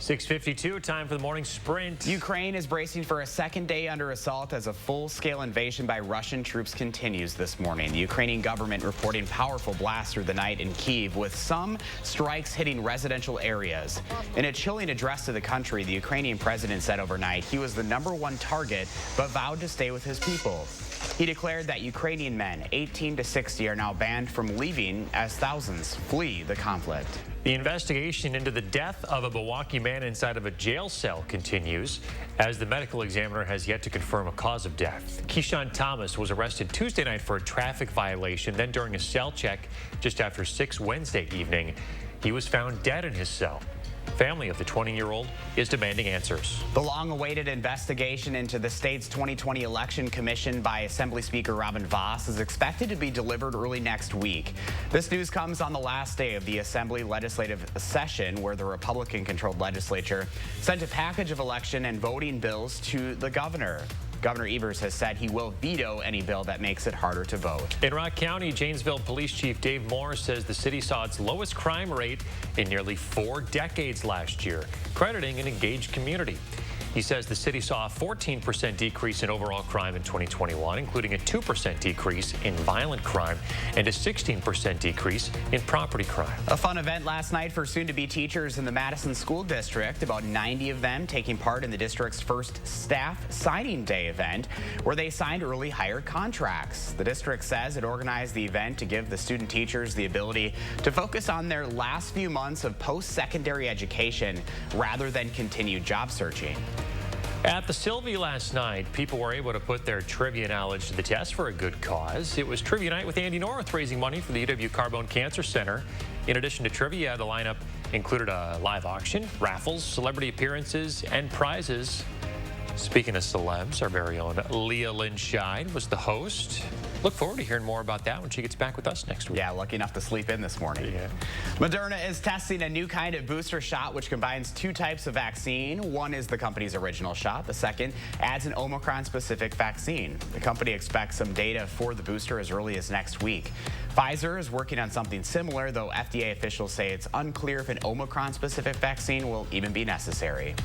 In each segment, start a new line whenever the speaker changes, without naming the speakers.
6:52, time for the morning sprint.
Ukraine is bracing for a second day under assault as a full-scale invasion by Russian troops continues this morning. The Ukrainian government reporting powerful blasts through the night in Kyiv, with some strikes hitting residential areas. In a chilling address to the country, the Ukrainian president said overnight he was the #1 target, but vowed to stay with his people. He declared that Ukrainian men 18 to 60 are now banned from leaving as thousands flee the conflict.
The investigation into the death of a Milwaukee man inside of a jail cell continues, as the medical examiner has yet to confirm a cause of death. Keyshawn Thomas was arrested Tuesday night for a traffic violation. Then during a cell check just after 6 Wednesday evening, he was found dead in his cell. Family of the 20-year-old is demanding answers.
The long-awaited investigation into the state's 2020 election commissioned by Assembly Speaker Robin Vos is expected to be delivered early next week. This news comes on the last day of the Assembly legislative session, where the Republican-controlled legislature sent a package of election and voting bills to the governor. Governor Evers has said he will veto any bill that makes it harder to vote.
In Rock County, Janesville Police Chief Dave Moore says the city saw its lowest crime rate in nearly 4 decades last year, crediting an engaged community. He says the city saw a 14% decrease in overall crime in 2021, including a 2% decrease in violent crime and a 16% decrease in property crime.
A fun event last night for soon-to-be teachers in the Madison School District. About 90 of them taking part in the district's first staff signing day event, where they signed early hire contracts. The district says it organized the event to give the student teachers the ability to focus on their last few months of post-secondary education rather than continue job searching.
At the Sylvie last night, people were able to put their trivia knowledge to the test for a good cause. It was Trivia Night with Andy North, raising money for the UW Carbone Cancer Center. In addition to trivia, the lineup included a live auction, raffles, celebrity appearances, and prizes. Speaking of celebs, our very own Leah Lynn Scheid was the host. Look forward to hearing more about that when she gets back with us next week.
Yeah, lucky enough to sleep in this morning.
Yeah.
Moderna is testing a new kind of booster shot which combines 2 types of vaccine. One is the company's original shot. The second adds an Omicron-specific vaccine. The company expects some data for the booster as early as next week. Pfizer is working on something similar, though FDA officials say it's unclear if an Omicron-specific vaccine will even be necessary.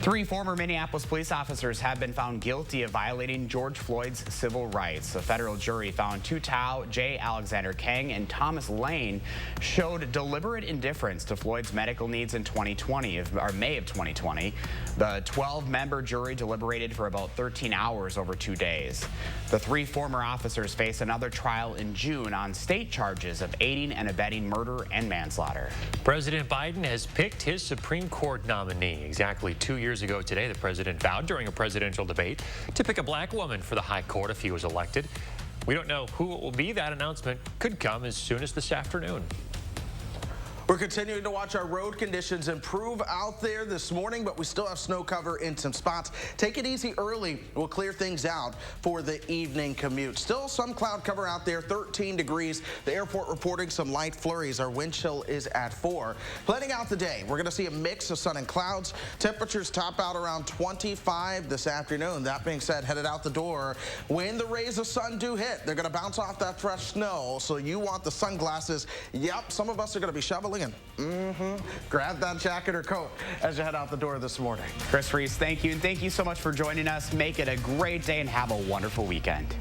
3 former Minneapolis police officers have been found guilty of violating George Floyd's civil rights. A federal jury found Tu Tao, J. Alexander Kang, and Thomas Lane showed deliberate indifference to Floyd's medical needs in May of 2020. The 12-member jury deliberated for about 13 hours over 2 days. The 3 former officers face another trial in June on state charges of aiding and abetting murder and manslaughter.
President Biden has picked his Supreme Court nominee. Exactly 2 years ago today, the president vowed during a presidential debate to pick a black woman for the high court if he was elected. We don't know who it will be. That announcement could come as soon as this afternoon.
We're continuing to watch our road conditions improve out there this morning, but we still have snow cover in some spots. Take it easy early. We'll clear things out for the evening commute. Still some cloud cover out there, 13 degrees. The airport reporting some light flurries. Our wind chill is at 4. Planning out the day, we're going to see a mix of sun and clouds. Temperatures top out around 25 this afternoon. That being said, headed out the door, when the rays of sun do hit, they're going to bounce off that fresh snow, so you want the sunglasses. Yep, some of us are going to be shoveling. Grab that jacket or coat as you head out the door this morning.
Chris Reese, thank you. And thank you so much for joining us. Make it a great day and have a wonderful weekend.